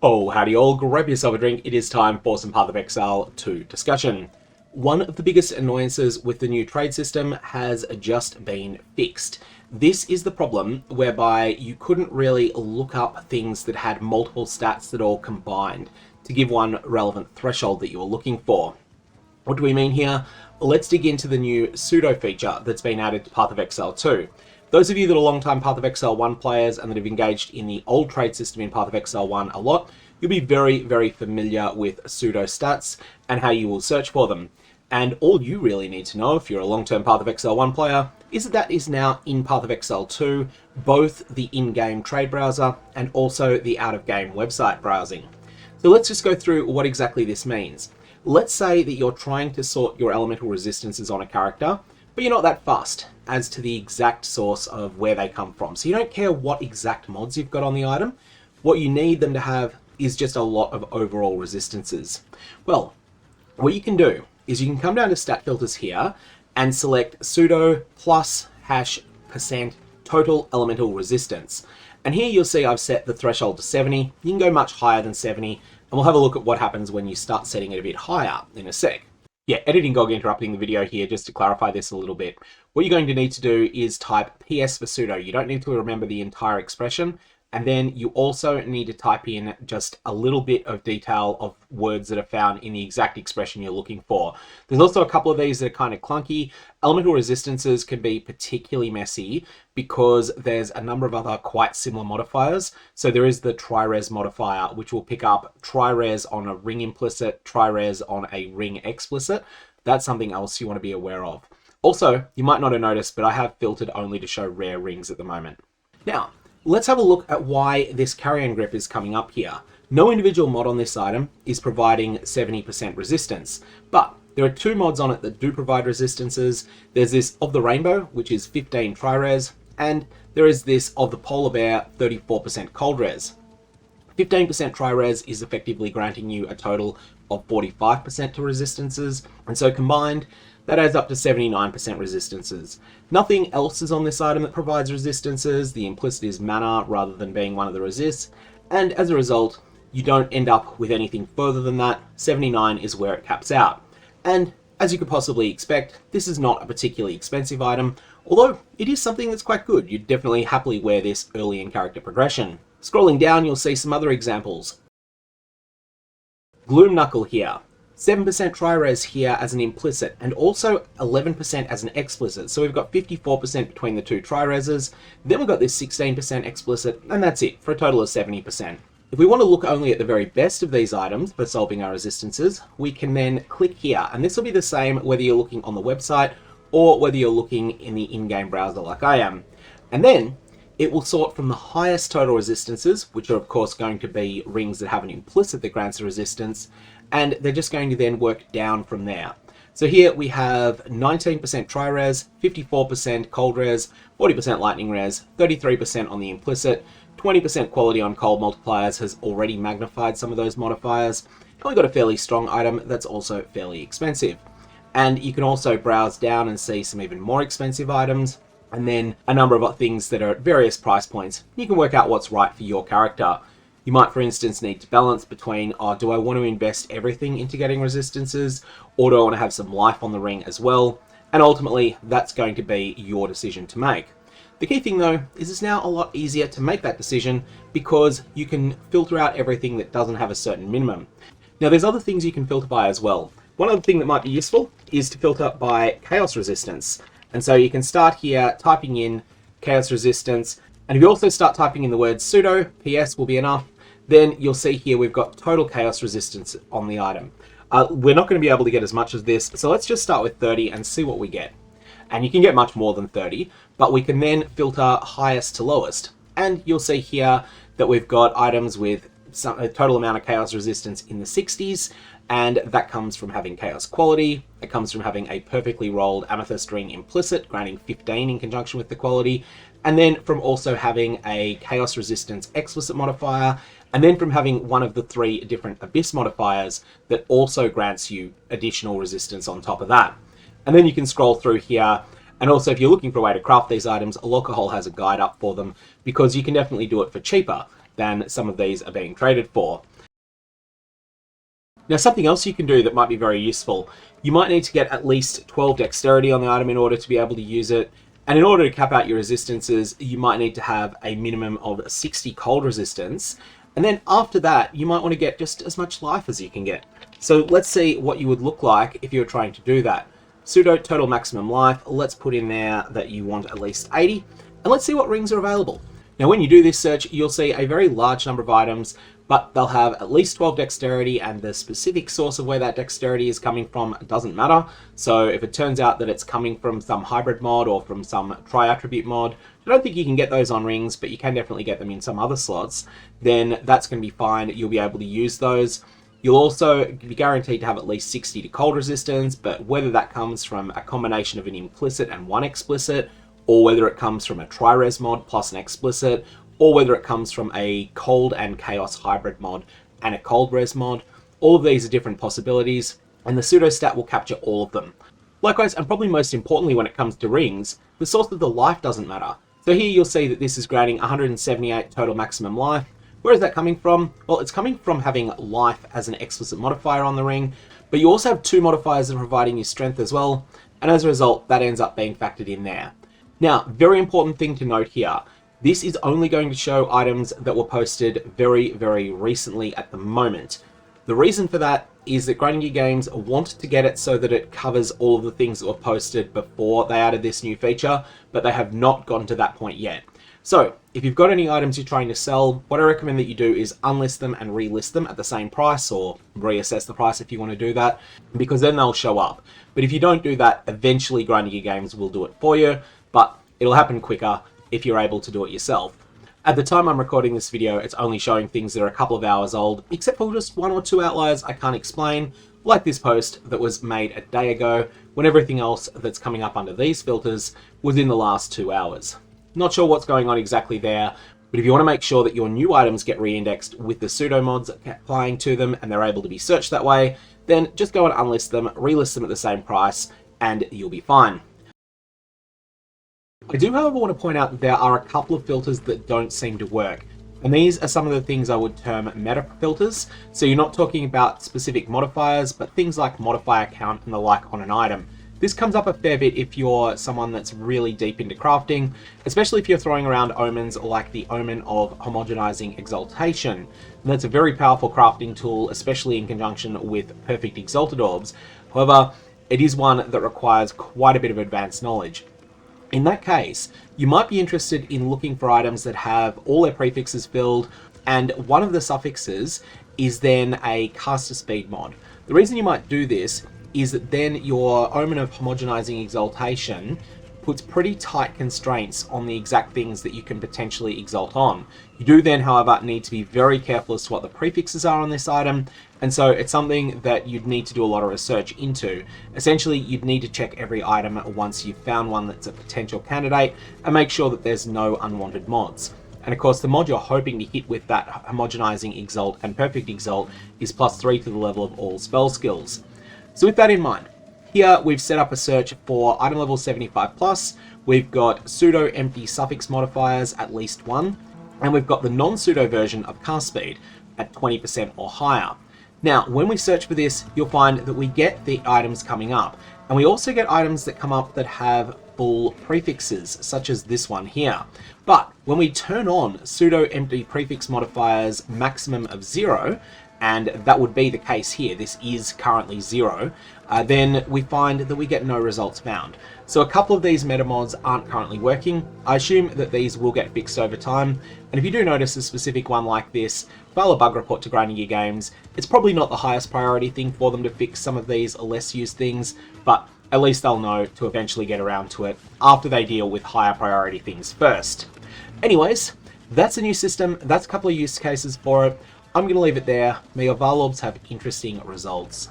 Oh, howdy all, grab yourself a drink, it is time for some Path of Exile 2 discussion. One of the biggest annoyances with the new trade system has just been fixed. This is the problem whereby you couldn't really look up things that had multiple stats that all combined to give one relevant threshold that you were looking for. What do we mean here? Well, let's dig into the new Pseudo feature that's been added to Path of Exile 2. Those of you that are long-time Path of Exile 1 players and that have engaged in the old trade system in Path of Exile 1 a lot, you'll be very familiar with pseudostats and how you will search for them. And all you really need to know if you're a long-term Path of Exile 1 player is that is now in Path of Exile 2, both the in-game trade browser and also the out-of-game website browsing. So let's just go through what exactly this means. Let's say that you're trying to sort your elemental resistances on a character, but you're not that fussed as to the exact source of where they come from. So you don't care what exact mods you've got on the item. What you need them to have is just a lot of overall resistances. Well, what you can do is you can come down to stat filters here and select pseudo plus #% total elemental resistance. And here you'll see I've set the threshold to 70. You can go much higher than 70, and we'll have a look at what happens when you start setting it a bit higher in a sec. Yeah, Editing GOG interrupting the video here just to clarify this a little bit. What you're going to need to do is type PS for pseudo. You don't need to remember the entire expression. And then you also need to type in just a little bit of detail of words that are found in the exact expression you're looking for. There's also a couple of these that are kind of clunky. Elemental resistances can be particularly messy because there's a number of other quite similar modifiers. So there is the tri-res modifier, which will pick up tri-res on a ring implicit, tri-res on a ring explicit. That's something else you want to be aware of. Also, you might not have noticed, but I have filtered only to show rare rings at the moment. Now, let's have a look at why this carrion grip is coming up here. No individual mod on this item is providing 70% resistance, but there are two mods on it that do provide resistances. There's this of the rainbow, which is 15 tri-res, and there is this of the polar bear, 34% cold res. 15% tri-res is effectively granting you a total of 45% to resistances, and so combined, that adds up to 79% resistances. Nothing else is on this item that provides resistances. The implicit is mana rather than being one of the resists. And as a result, you don't end up with anything further than that. 79 is where it caps out. And as you could possibly expect, this is not a particularly expensive item, although it is something that's quite good. You'd definitely happily wear this early in character progression. Scrolling down, you'll see some other examples. Gloom Knuckle here. 7% tri-res here as an implicit, and also 11% as an explicit. So we've got 54% between the two tri-reses, then we've got this 16% explicit, and that's it, for a total of 70%. If we want to look only at the very best of these items for solving our resistances, we can then click here, and this will be the same whether you're looking on the website or whether you're looking in the in-game browser like I am. And then it will sort from the highest total resistances, which are of course going to be rings that have an implicit that grants a resistance, and they're just going to then work down from there. So here we have 19% tri-res, 54% cold res, 40% lightning res, 33% on the implicit, 20% quality on cold multipliers has already magnified some of those modifiers, and we've got a fairly strong item that's also fairly expensive. And you can also browse down and see some even more expensive items, and then a number of things that are at various price points. You can work out what's right for your character. You might, for instance, need to balance between, do I want to invest everything into getting resistances, or do I want to have some life on the ring as well? And ultimately, that's going to be your decision to make. The key thing, though, is it's now a lot easier to make that decision because you can filter out everything that doesn't have a certain minimum. Now, there's other things you can filter by as well. One other thing that might be useful is to filter by chaos resistance. And so you can start here typing in chaos resistance, and if you also start typing in the word pseudo, PS will be enough, then you'll see here we've got total chaos resistance on the item. We're not going to be able to get as much as this, so let's just start with 30 and see what we get. And you can get much more than 30, but we can then filter highest to lowest. And you'll see here that we've got items with a total amount of chaos resistance in the 60s, and that comes from having chaos quality, it comes from having a perfectly rolled amethyst ring implicit, granting 15 in conjunction with the quality, and then from also having a chaos resistance explicit modifier, and then from having one of the 3 different abyss modifiers that also grants you additional resistance on top of that. And then you can scroll through here, and also if you're looking for a way to craft these items, Alcohol has a guide up for them, because you can definitely do it for cheaper than some of these are being traded for. Now, something else you can do that might be very useful, you might need to get at least 12 dexterity on the item in order to be able to use it. And in order to cap out your resistances, you might need to have a minimum of 60 cold resistance. And then after that, you might want to get just as much life as you can get. So let's see what you would look like if you were trying to do that. Pseudo total maximum life, let's put in there that you want at least 80. And let's see what rings are available. Now, when you do this search, you'll see a very large number of items, but they'll have at least 12 dexterity, and the specific source of where that dexterity is coming from doesn't matter. So if it turns out that it's coming from some hybrid mod or from some tri-attribute mod, I don't think you can get those on rings, but you can definitely get them in some other slots, then that's going to be fine. You'll be able to use those. You'll also be guaranteed to have at least 60 to cold resistance, but whether that comes from a combination of an implicit and one explicit, or whether it comes from a tri-res mod plus an explicit, or whether it comes from a cold and chaos hybrid mod and a cold res mod, all of these are different possibilities, and the pseudostat will capture all of them. Likewise, and probably most importantly when it comes to rings, the source of the life doesn't matter. So here you'll see that this is granting 178 total maximum life. Where is that coming from? Well, it's coming from having life as an explicit modifier on the ring, but you also have two modifiers that are providing you strength as well, and as a result, that ends up being factored in there. Now, very important thing to note here, this is only going to show items that were posted very, very recently at the moment. The reason for that is that Grinding Gear Games wanted to get it so that it covers all of the things that were posted before they added this new feature, but they have not gotten to that point yet. So, if you've got any items you're trying to sell, what I recommend that you do is unlist them and relist them at the same price, or reassess the price if you want to do that, because then they'll show up. But if you don't do that, eventually Grinding Gear Games will do it for you, but it'll happen quicker if you're able to do it yourself. At the time I'm recording this video, it's only showing things that are a couple of hours old, except for just one or two outliers I can't explain, like this post that was made a day ago, when everything else that's coming up under these filters was in the last 2 hours. Not sure what's going on exactly there, but if you want to make sure that your new items get re-indexed with the pseudo mods applying to them and they're able to be searched that way, then just go and unlist them, relist them at the same price, and you'll be fine. I do, however, want to point out that there are a couple of filters that don't seem to work. And these are some of the things I would term meta filters. So you're not talking about specific modifiers, but things like modifier count and the like on an item. This comes up a fair bit if you're someone that's really deep into crafting, especially if you're throwing around omens like the omen of homogenizing exaltation. And that's a very powerful crafting tool, especially in conjunction with perfect exalted orbs. However, it is one that requires quite a bit of advanced knowledge. In that case, you might be interested in looking for items that have all their prefixes filled, and one of the suffixes is then a caster speed mod. The reason you might do this is that then your omen of homogenizing exaltation puts pretty tight constraints on the exact things that you can potentially exalt on. You do then, however, need to be very careful as to what the prefixes are on this item, and so it's something that you'd need to do a lot of research into. Essentially, you'd need to check every item once you've found one that's a potential candidate and make sure that there's no unwanted mods. And of course, the mod you're hoping to hit with that homogenizing exalt and perfect exalt is +3 to the level of all spell skills. So with that in mind, here we've set up a search for item level 75+, we've got pseudo empty suffix modifiers at least 1, and we've got the non-pseudo version of cast speed at 20% or higher. Now, when we search for this, you'll find that we get the items coming up, and we also get items that come up that have full prefixes, such as this one here. But when we turn on pseudo empty prefix modifiers maximum of 0, and that would be the case here, this is currently 0, then we find that we get no results found. So a couple of these meta mods aren't currently working. I assume that these will get fixed over time, and if you do notice a specific one like this, file a bug report to Grinding Gear Games. It's probably not the highest priority thing for them to fix some of these less used things, but at least they'll know to eventually get around to it after they deal with higher priority things first. Anyways, that's a new system, that's a couple of use cases for it. I'm going to leave it there. May your Varlorbs have interesting results.